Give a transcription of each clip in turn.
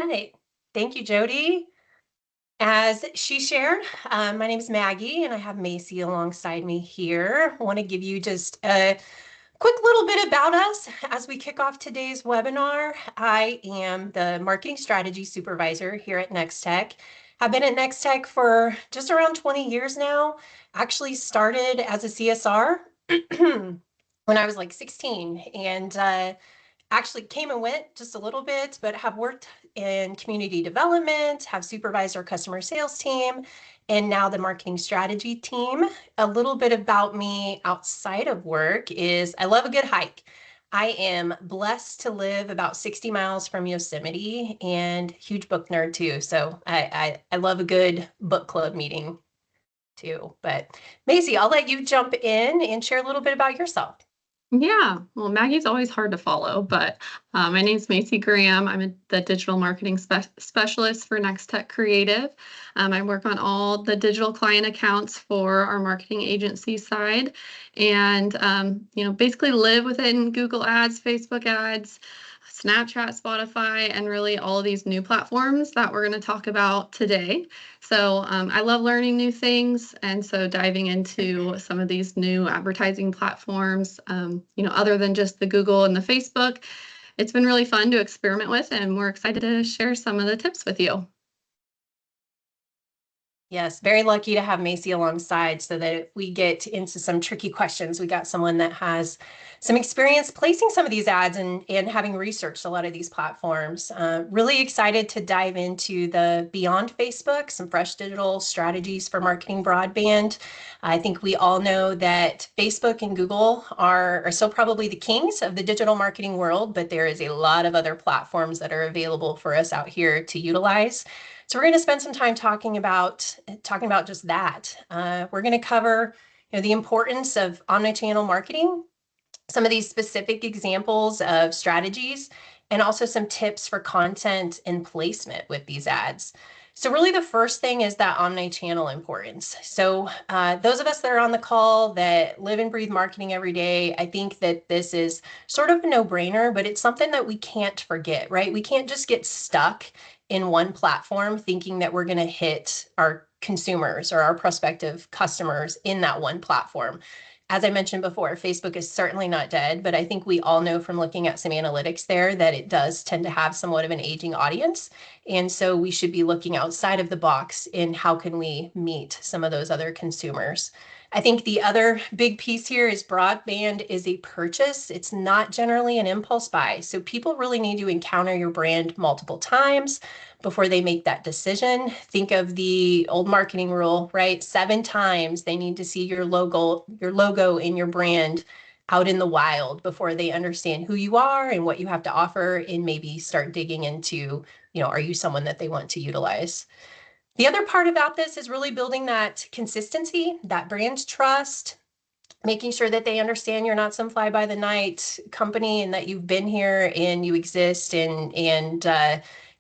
right. Thank you, Jody. As she shared, my name is Maggie, and I have Macy alongside me here. I want to give you just a quick little bit about us as we kick off today's webinar. I am the Marketing Strategy Supervisor here at Nex-Tech. I've been at Nex-Tech for just around 20 years now. Actually started as a CSR when I was like 16, and actually came and went just a little bit, but have worked in community development, have supervised our customer sales team, and now the marketing strategy team. A little bit about me outside of work is I love a good hike. I am blessed to live about 60 miles from Yosemite and huge book nerd too. So I love a good book club meeting too. But Macy, I'll let you jump in and share a little bit about yourself. Yeah, well, Maggie's always hard to follow, but my name's Macy Graham. I'm the digital marketing specialist for Nex-Tech Creative. I work on all the digital client accounts for our marketing agency side, and basically live within Google Ads, Facebook ads, Snapchat, Spotify, and really all of these new platforms that we're going to talk about today. So I love learning new things, and so diving into some of these new advertising platforms, other than just the Google and the Facebook, it's been really fun to experiment with, and we're excited to share some of the tips with you. Yes, very lucky to have Macy alongside so that if we get into some tricky questions, we got someone that has some experience placing some of these ads and having researched a lot of these platforms. Really excited to dive into the beyond Facebook, some fresh digital strategies for marketing broadband. I think we all know that Facebook and Google are still probably the kings of the digital marketing world, but there is a lot of other platforms that are available for us out here to utilize. So we're going to spend some time talking about just that. We're going to cover the importance of omnichannel marketing, some of these specific examples of strategies, and also some tips for content and placement with these ads. So really the first thing is that omnichannel importance. So those of us that are on the call that live and breathe marketing every day, I think that this is sort of a no-brainer, but it's something that we can't forget, right? We can't just get stuck in one platform thinking that we're going to hit our consumers or our prospective customers in that one platform. As I mentioned before, Facebook is certainly not dead, but I think we all know from looking at some analytics there that it does tend to have somewhat of an aging audience. And so we should be looking outside of the box in how can we meet some of those other consumers. I think the other big piece here is broadband is a purchase. It's not generally an impulse buy. So people really need to encounter your brand multiple times before they make that decision. Think of the old marketing rule, right? 7 times they need to see your logo in your brand out in the wild before they understand who you are and what you have to offer, and maybe start digging into, are you someone that they want to utilize? The other part about this is really building that consistency, that brand trust, making sure that they understand you're not some fly by the night company and that you've been here and you exist and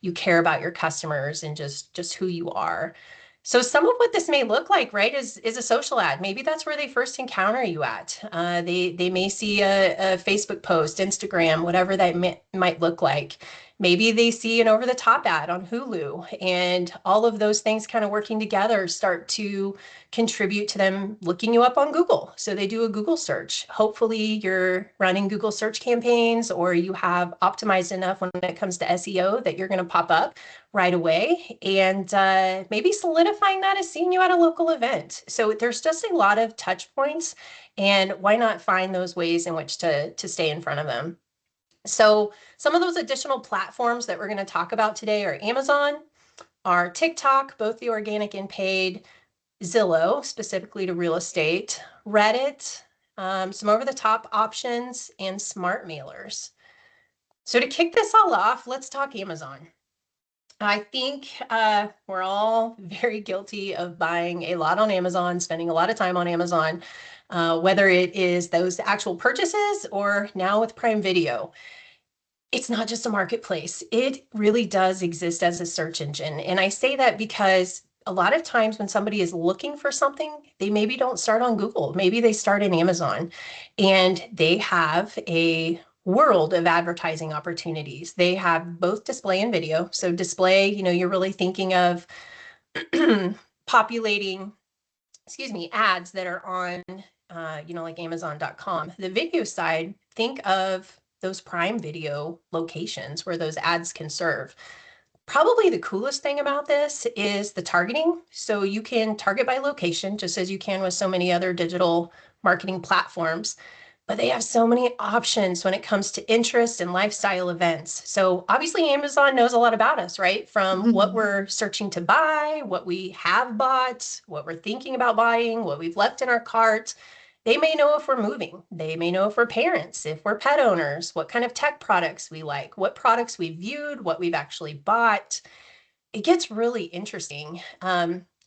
you care about your customers and just who you are. So some of what this may look like, right, is a social ad. Maybe that's where they first encounter you at. They may see a Facebook post, Instagram, whatever that might look like. Maybe they see an over-the-top ad on Hulu, and all of those things kind of working together start to contribute to them looking you up on Google. So they do a Google search. Hopefully you're running Google search campaigns, or you have optimized enough when it comes to SEO that you're going to pop up right away, and maybe solidifying that as seeing you at a local event. So there's just a lot of touch points, and why not find those ways in which to stay in front of them? So some of those additional platforms that we're going to talk about today are Amazon, are TikTok, both the organic and paid, Zillow, specifically to real estate, Reddit, some over-the-top options, and smart mailers. So to kick this all off, let's talk Amazon. I think we're all very guilty of buying a lot on Amazon, spending a lot of time on Amazon, whether it is those actual purchases or now with Prime Video. It's not just a marketplace. It really does exist as a search engine. And I say that because a lot of times when somebody is looking for something, they maybe don't start on Google. Maybe they start in Amazon, and they have a world of advertising opportunities. They have both display and video. So display, you're really thinking of populating, ads that are on, like Amazon.com. The video side, think of those Prime Video locations where those ads can serve. Probably the coolest thing about this is the targeting. So you can target by location, just as you can with so many other digital marketing platforms, but they have so many options when it comes to interest and lifestyle events. So obviously Amazon knows a lot about us, right? From what we're searching to buy, what we have bought, what we're thinking about buying, what we've left in our cart. They may know if we're moving. They may know if we're parents, if we're pet owners, what kind of tech products we like, what products we've viewed, what we've actually bought. It gets really interesting.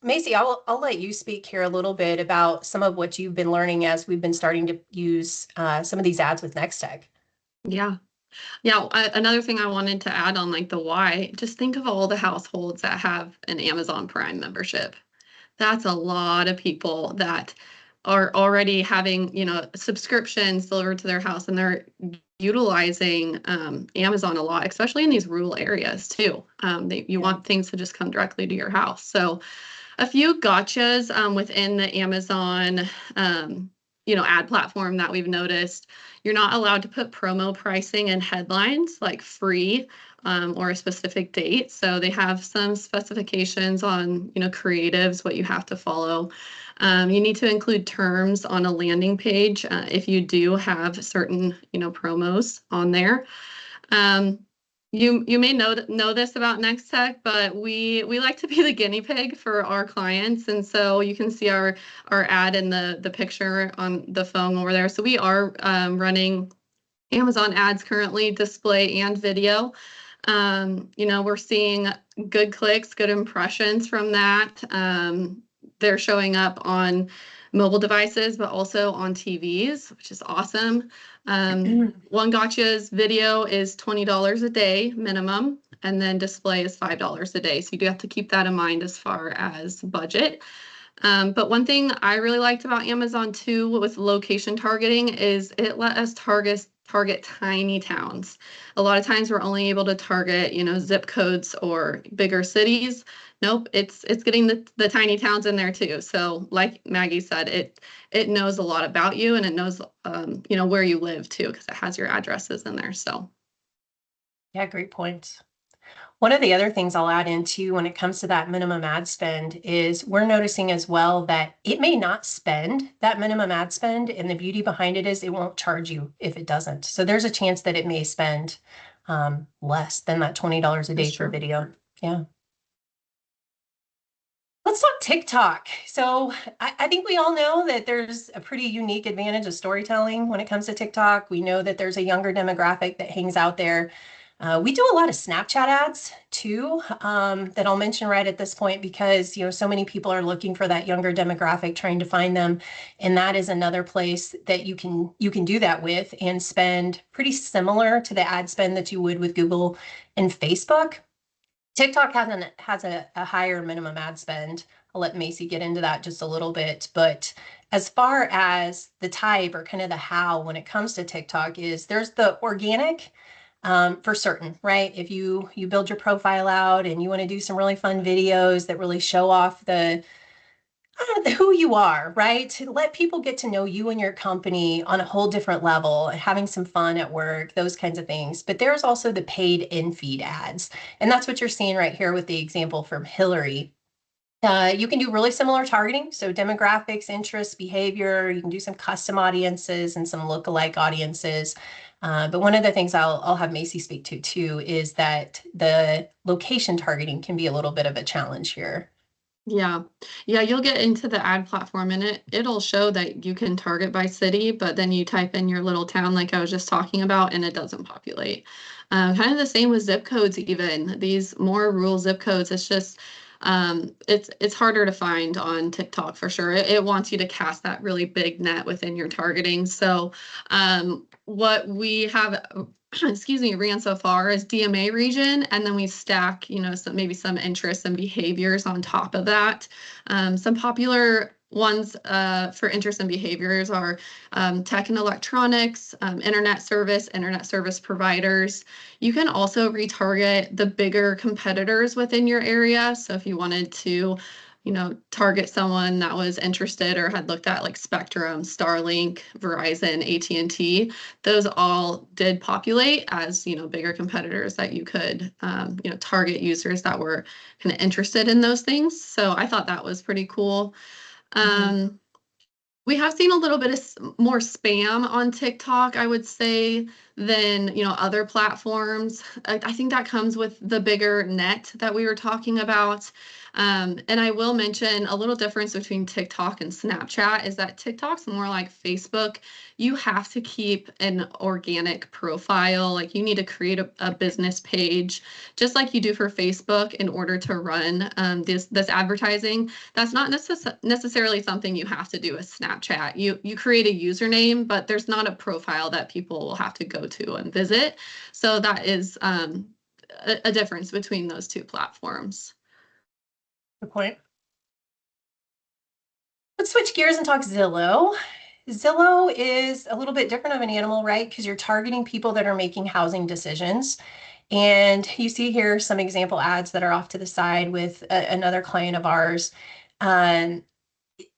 Macy, I'll let you speak here a little bit about some of what you've been learning as we've been starting to use some of these ads with Nex-Tech. Yeah. Yeah, another thing I wanted to add on like the why, just think of all the households that have an Amazon Prime membership. That's a lot of people that are already having, subscriptions delivered to their house, and they're utilizing Amazon a lot, especially in these rural areas too. You want things to just come directly to your house. So a few gotchas within the Amazon ad platform that we've noticed. You're not allowed to put promo pricing and headlines like free or a specific date. So they have some specifications on, creatives, what you have to follow. You need to include terms on a landing page if you do have certain, promos on there. You may know this about Nex-Tech, but we like to be the guinea pig for our clients, and so you can see our ad in the picture on the phone over there. So we are running Amazon ads currently, display and video. We're seeing good clicks, good impressions from that. They're showing up on mobile devices, but also on TVs, which is awesome. One Gotcha's video is $20 a day minimum, and then display is $5 a day. So you do have to keep that in mind as far as budget. But one thing I really liked about Amazon too with location targeting is it let us target tiny towns. A lot of times we're only able to target, zip codes or bigger cities. Nope, it's getting the tiny towns in there too. So like Maggie said, it knows a lot about you, and it knows where you live too, because it has your addresses in there. So yeah, great points. One of the other things I'll add into when it comes to that minimum ad spend is we're noticing as well that it may not spend that minimum ad spend, and the beauty behind it is it won't charge you if it doesn't. So there's a chance that it may spend less than that $20 a day for video. Yeah. Let's talk TikTok. So I think we all know that there's a pretty unique advantage of storytelling when it comes to TikTok. We know that there's a younger demographic that hangs out there. We do a lot of Snapchat ads too, that I'll mention right at this point because, so many people are looking for that younger demographic, trying to find them. And that is another place that you can do that with and spend pretty similar to the ad spend that you would with Google and Facebook. TikTok has a higher minimum ad spend. I'll let Macy get into that just a little bit. But as far as the type or kind of the how when it comes to TikTok is there's the organic for certain, right? If you build your profile out and you want to do some really fun videos that really show off who you are, right? To let people get to know you and your company on a whole different level, having some fun at work, those kinds of things. But there's also the paid in-feed ads. And that's what you're seeing right here with the example from Hillary. You can do really similar targeting. So demographics, interests, behavior, you can do some custom audiences and some lookalike audiences. But one of the things I'll have Macy speak to too is that the location targeting can be a little bit of a challenge here. Yeah, you'll get into the ad platform and it'll show that you can target by city, but then you type in your little town like I was just talking about, and it doesn't populate. Kind of the same with zip codes, even these more rural zip codes. It's just it's harder to find on TikTok for sure. It wants you to cast that really big net within your targeting. So what we have excuse me, ran so far as DMA region, and then we stack, maybe some interests and behaviors on top of that. Some popular ones for interests and behaviors are tech and electronics, internet service providers. You can also retarget the bigger competitors within your area. So if you wanted to, target someone that was interested or had looked at like Spectrum, Starlink, Verizon, AT&T, those all did populate as, bigger competitors that you could, target users that were kind of interested in those things. So I thought that was pretty cool. Mhm. We have seen a little bit of more spam on TikTok, I would say, than, other platforms. I think that comes with the bigger net that we were talking about. And I will mention a little difference between TikTok and Snapchat is that TikTok's more like Facebook. You have to keep an organic profile. Like you need to create a business page, just like you do for Facebook in order to run this advertising. That's not necessarily something you have to do with Snapchat. You create a username, but there's not a profile that people will have to go to and visit. So that is a difference between those two platforms. Good point. Let's switch gears and talk Zillow. Zillow is a little bit different of an animal, right? Because you're targeting people that are making housing decisions. And you see here some example ads that are off to the side with another client of ours. Um,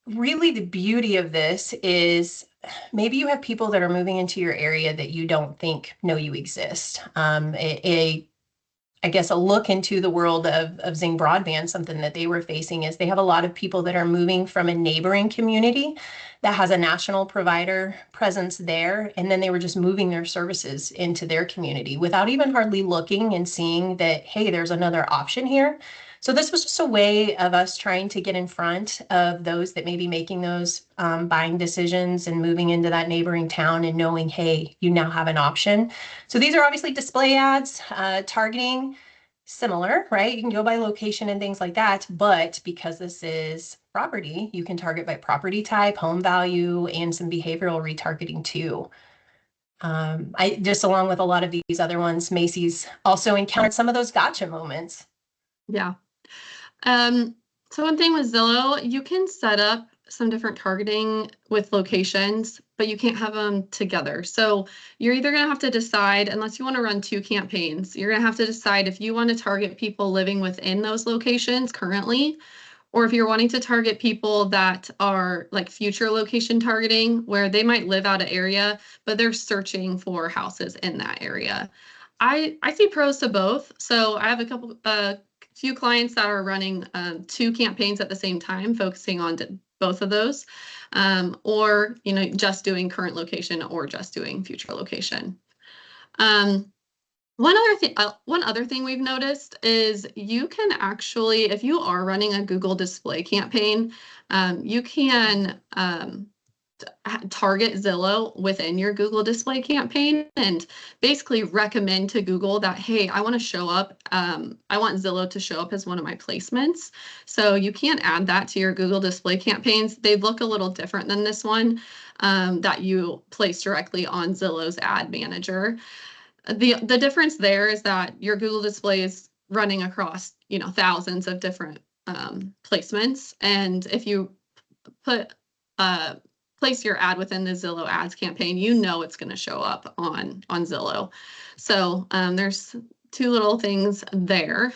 Really, the beauty of this is maybe you have people that are moving into your area that you don't think know you exist. I guess a look into the world of Zing Broadband, something that they were facing is they have a lot of people that are moving from a neighboring community that has a national provider presence there. And then they were just moving their services into their community without even hardly looking and seeing that, hey, there's another option here. So this was just a way of us trying to get in front of those that may be making those buying decisions and moving into that neighboring town and knowing, hey, you now have an option. So these are obviously display ads, targeting similar, right? You can go by location and things like that, but because this is property, you can target by property type, home value, and some behavioral retargeting too. I just along with a lot of these other ones, Macy's also encountered some of those gotcha moments. Yeah. Um, so one thing with Zillow, you can set up some different targeting with locations, but you can't have them together. So you're either going to have to decide, unless you want to run two campaigns, you're going to have to decide if you want to target people living within those locations currently, or if you're wanting to target people that are like future location targeting, where they might live out of area, but they're searching for houses in that area. I see pros to both. So I have a few clients that are running two campaigns at the same time, focusing on both of those, or just doing current location or just doing future location. Um, one other thing we've noticed is you can actually, if you are running a Google display campaign, you can target Zillow within your Google display campaign and basically recommend to Google that, hey, I want to show up. I want Zillow to show up as one of my placements. So you can add that to your Google display campaigns. They look a little different than this one that you place directly on Zillow's ad manager. The difference there is that your Google display is running across, thousands of different placements. And if you put place your ad within the Zillow ads campaign, it's going to show up on Zillow. So there's two little things there.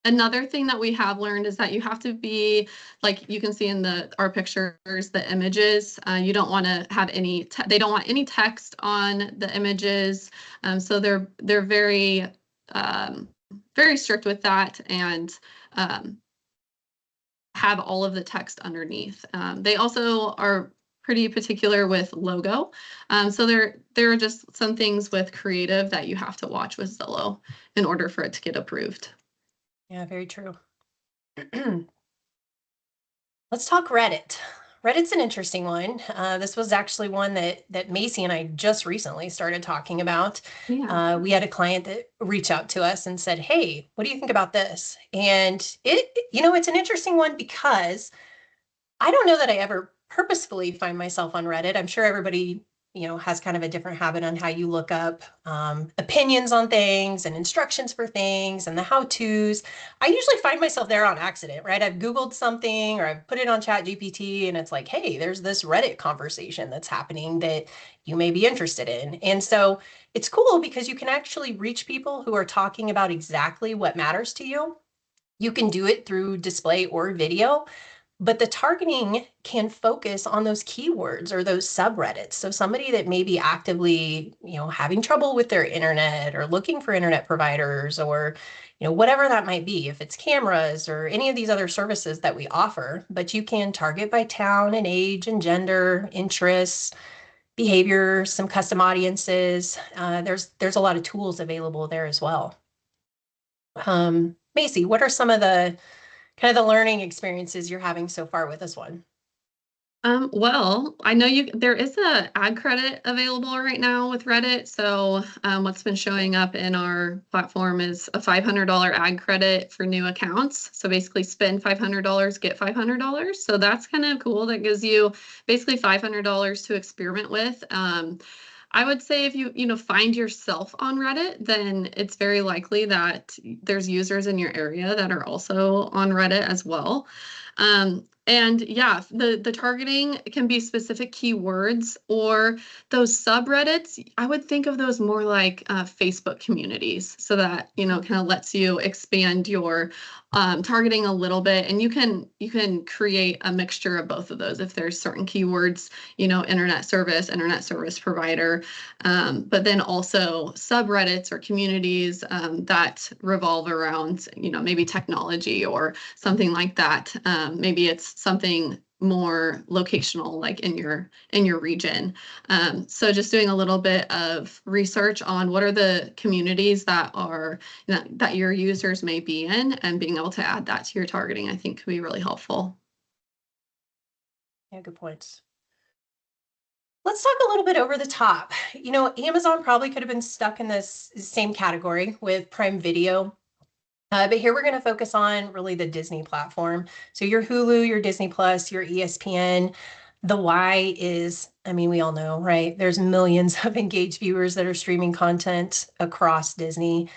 Another thing that we have learned is that you have to be, like you can see in our pictures, the images. You don't want to have any. They don't want any text on the images, so they're very very strict with that and have all of the text underneath. They also are pretty particular with logo. So there are just some things with creative that you have to watch with Zillow in order for it to get approved. Yeah, very true. Let's talk Reddit. Reddit's an interesting one. This was actually one that Macy and I just recently started talking about. Yeah. We had a client that reached out to us and said, "Hey, what do you think about this?" And it's an interesting one because I don't know that I ever purposefully find myself on Reddit. I'm sure everybody, has kind of a different habit on how you look up opinions on things and instructions for things and the how-tos. I usually find myself there on accident, right? I've Googled something or I've put it on Chat GPT and it's like, hey, there's this Reddit conversation that's happening that you may be interested in. And so it's cool because you can actually reach people who are talking about exactly what matters to you. You can do it through display or video, but the targeting can focus on those keywords or those subreddits. So somebody that may be actively, having trouble with their internet or looking for internet providers or, whatever that might be, if it's cameras or any of these other services that we offer, but you can target by town and age and gender, interests, behavior, some custom audiences. There's a lot of tools available there as well. Macy, what are some of the kind of the learning experiences you're having so far with this one? Well, I know there is a ad credit available right now with Reddit. So what's been showing up in our platform is a $500 ad credit for new accounts. So basically spend $500, get $500. So that's kind of cool. That gives you basically $500 to experiment with. I would say if you find yourself on Reddit, then it's very likely that there's users in your area that are also on Reddit as well. And yeah, the targeting can be specific keywords or those subreddits. I would think of those more like Facebook communities, so that kind of lets you expand your targeting a little bit, and you can create a mixture of both of those if there's certain keywords, internet service provider, but then also subreddits or communities that revolve around maybe technology or something like that. Maybe it's something more locational, like in your region. So just doing a little bit of research on what are the communities that your users may be in, and being able to add that to your targeting, I think could be really helpful. Yeah, good points. Let's talk a little bit over the top. Amazon probably could have been stuck in this same category with Prime Video. But here we're going to focus on really the Disney platform. So your Hulu, your Disney Plus, your ESPN. The why is, we all know, right? There's millions of engaged viewers that are streaming content across Disney.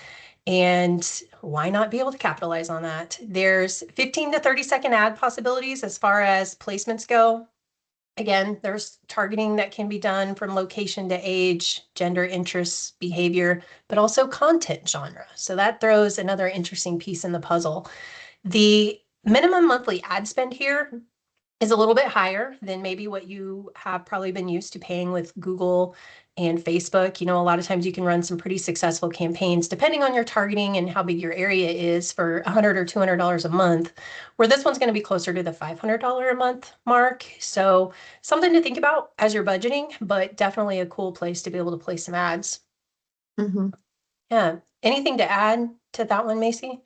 And why not be able to capitalize on that? There's 15 to 30-second ad possibilities as far as placements go. Again, there's targeting that can be done from location to age, gender, interests, behavior, but also content genre. So that throws another interesting piece in the puzzle. The minimum monthly ad spend here is a little bit higher than maybe what you have probably been used to paying with Google and Facebook. A lot of times you can run some pretty successful campaigns depending on your targeting and how big your area is for $100 or $200 a month, where this one's going to be closer to the $500 a month mark. So something to think about as you're budgeting, but definitely a cool place to be able to place some ads. Mm-hmm. Yeah. Anything to add to that one, Macy?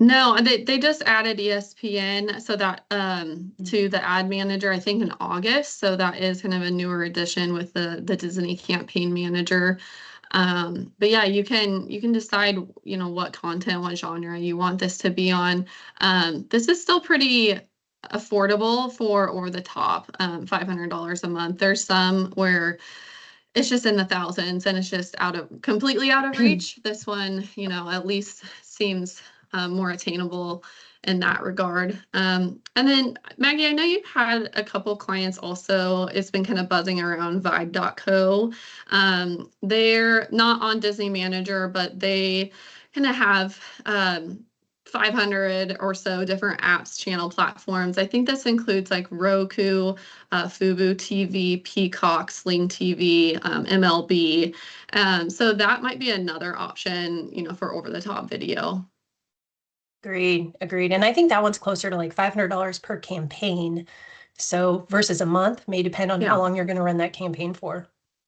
No, they just added ESPN, so that to the ad manager, I think in August. So that is kind of a newer addition with the Disney Campaign Manager. But yeah, you can decide what content, what genre you want this to be on. This is still pretty affordable for over the top, $500 a month. There's some where it's just in the thousands and it's just completely out of reach. This one, at least seems more attainable in that regard. And then Maggie, I know you've had a couple clients also. It's been kind of buzzing around Vibe.co. They're not on Disney Manager, but they kind of have 500 or so different apps, channel platforms. I think this includes like Roku, Fubo TV, Peacock, Sling TV, MLB. So that might be another option, for over-the-top video. Agreed. And I think that one's closer to like $500 per campaign. So versus a month may depend on how long you're going to run that campaign for.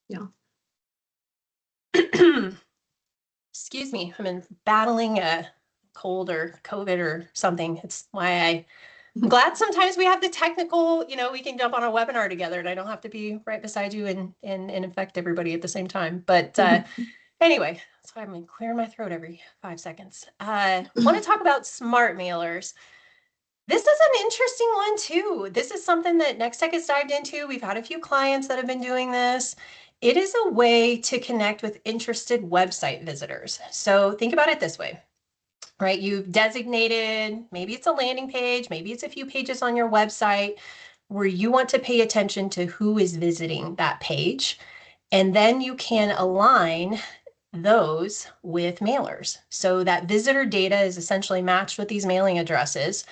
Yeah. Excuse me. I've been battling a cold or COVID or something. It's why I'm glad sometimes we have the technical, we can jump on a webinar together and I don't have to be right beside you and infect everybody at the same time. But anyway, that's why I'm going to clear my throat every 5 seconds. Want to talk about smart mailers. This is an interesting one too. This is something that Nex-Tech has dived into. We've had a few clients that have been doing this. It is a way to connect with interested website visitors. So think about it this way, right? You've designated, maybe it's a landing page, maybe it's a few pages on your website where you want to pay attention to who is visiting that page. And then you can align those with mailers. So that visitor data is essentially matched with these mailing addresses.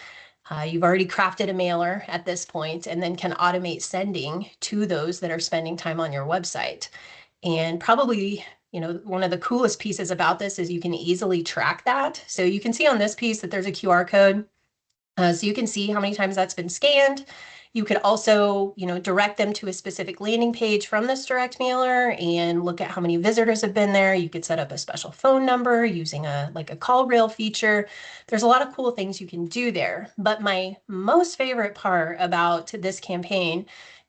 You've already crafted a mailer at this point and then can automate sending to those that are spending time on your website. And probably, one of the coolest pieces about this is you can easily track that. So you can see on this piece that there's a QR code. So you can see how many times that's been scanned. You could also, direct them to a specific landing page from this direct mailer and look at how many visitors have been there. You could set up a special phone number using a call rail feature. There's a lot of cool things you can do there. But my most favorite part about this campaign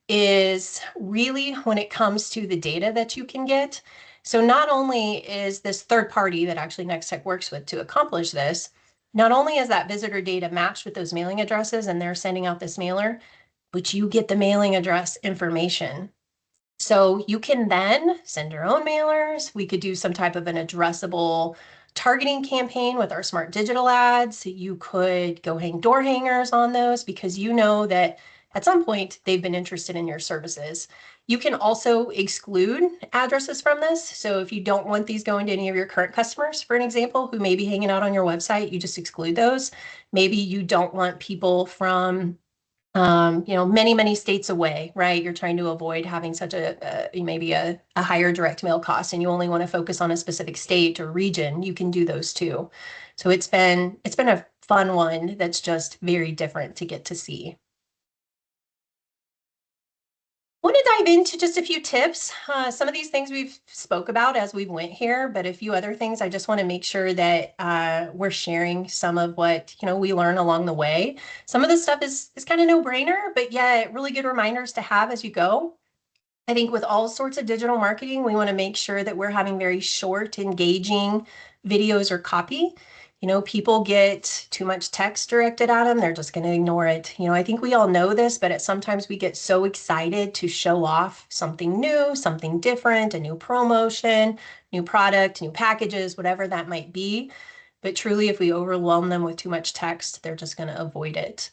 is really when it comes to the data that you can get. So not only is this third party that actually Nex-Tech works with to accomplish this, not only is that visitor data matched with those mailing addresses and they're sending out this mailer, but you get the mailing address information. So you can then send your own mailers. We could do some type of an addressable targeting campaign with our smart digital ads. You could go hang door hangers on those because you know that at some point they've been interested in your services. You can also exclude addresses from this. So if you don't want these going to any of your current customers, for an example, who may be hanging out on your website, you just exclude those. Maybe you don't want people from many, many states away, right? You're trying to avoid having such maybe a higher direct mail cost and you only want to focus on a specific state or region, you can do those too. So it's been a fun one that's just very different to get to see. Want to dive into just a few tips. Some of these things we've spoke about as we went here, but a few other things I just want to make sure that we're sharing some of what we learn along the way. Some of this stuff is kind of no-brainer, but yet really good reminders to have as you go. I think with all sorts of digital marketing, we want to make sure that we're having very short, engaging videos or copy. People get too much text directed at them, they're just going to ignore it. I think we all know this, but sometimes we get so excited to show off something new, something different, a new promotion, new product, new packages, whatever that might be. But truly, if we overwhelm them with too much text, they're just going to avoid it.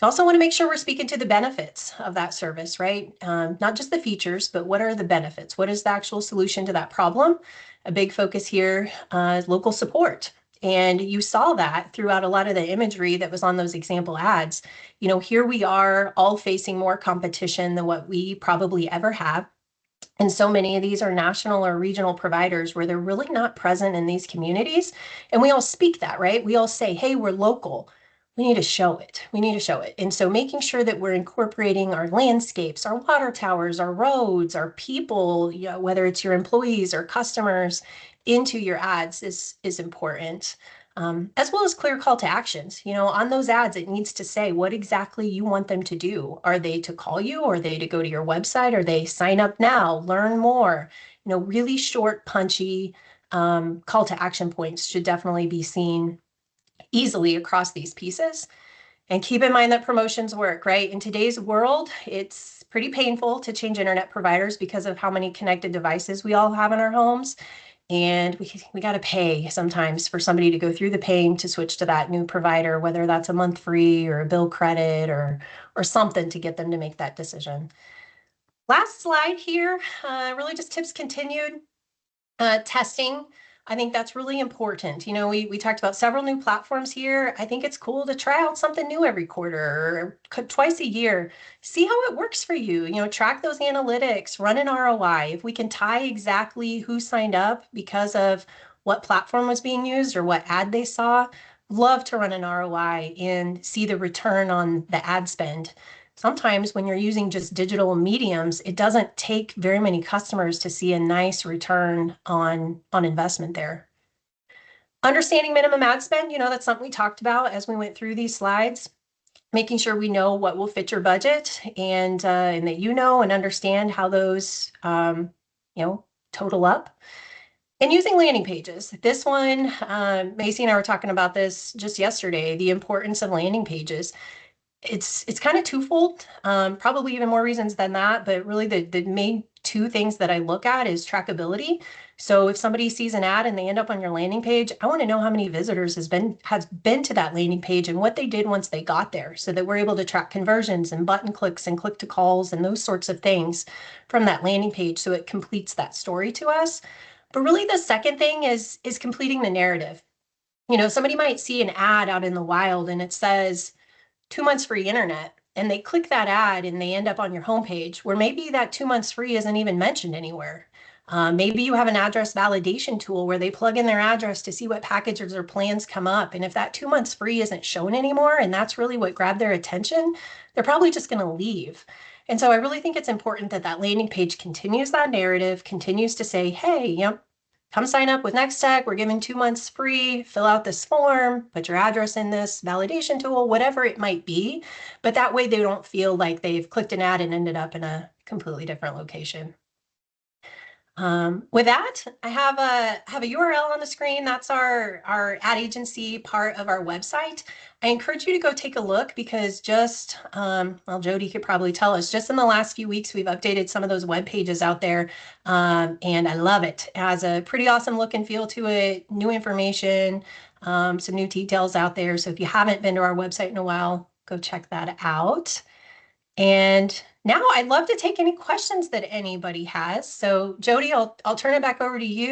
You also want to make sure we're speaking to the benefits of that service, right? Not just the features, but what are the benefits? What is the actual solution to that problem? A big focus here is local support. And you saw that throughout a lot of the imagery that was on those example ads. Here we are all facing more competition than what we probably ever have. And so many of these are national or regional providers where they're really not present in these communities. And we all speak that, right? We all say, hey, we're local. We need to show it. We need to show it. And so making sure that we're incorporating our landscapes, our water towers, our roads, our people, whether it's your employees or customers, into your ads is important. As well as clear call to actions. On those ads, it needs to say what exactly you want them to do. Are they to call you? Are they to go to your website? Are they sign up now, learn more? Really short, punchy call to action points should definitely be seen easily across these pieces. And keep in mind that promotions work, right? In today's world, it's pretty painful to change internet providers because of how many connected devices we all have in our homes. And we got to pay sometimes for somebody to go through the pain to switch to that new provider, whether that's a month free or a bill credit or something to get them to make that decision. Last slide here, really just tips continued. Testing, I think that's really important. We talked about several new platforms here. I think it's cool to try out something new every quarter or twice a year. See how it works for you. Track those analytics, run an ROI. If we can tie exactly who signed up because of what platform was being used or what ad they saw, love to run an ROI and see the return on the ad spend. Sometimes when you're using just digital mediums, it doesn't take very many customers to see a nice return on investment there. Understanding minimum ad spend, that's something we talked about as we went through these slides. Making sure we know what will fit your budget and that and understand how those total up. And using landing pages. This one, Macy and I were talking about this just yesterday, the importance of landing pages. It's kind of twofold, probably even more reasons than that, but really the main two things that I look at is trackability. So if somebody sees an ad and they end up on your landing page, I want to know how many visitors has been to that landing page and what they did once they got there, so that we're able to track conversions and button clicks and click to calls and those sorts of things from that landing page, so it completes that story to us. But really the second thing is completing the narrative. Somebody might see an ad out in the wild and it says 2 months free internet, and they click that ad and they end up on your homepage where maybe that 2 months free isn't even mentioned anywhere. Maybe you have an address validation tool where they plug in their address to see what packages or plans come up. And if that 2 months free isn't shown anymore, and that's really what grabbed their attention, they're probably just going to leave. And so I really think it's important that that landing page continues that narrative, continues to say, hey, come sign up with Nex-Tech. We're giving 2 months free. Fill out this form, put your address in this validation tool, whatever it might be. But that way they don't feel like they've clicked an ad and ended up in a completely different location. With that, I have a URL on the screen. That's our ad agency part of our website. I encourage you to go take a look, because just well, Jody could probably tell us, just in the last few weeks we've updated some of those web pages out there, and I love it. It has a pretty awesome look and feel to it, new information, some new details out there. So if you haven't been to our website in a while, go check that out. And now I'd love to take any questions that anybody has. So Jody, I'll turn it back over to you.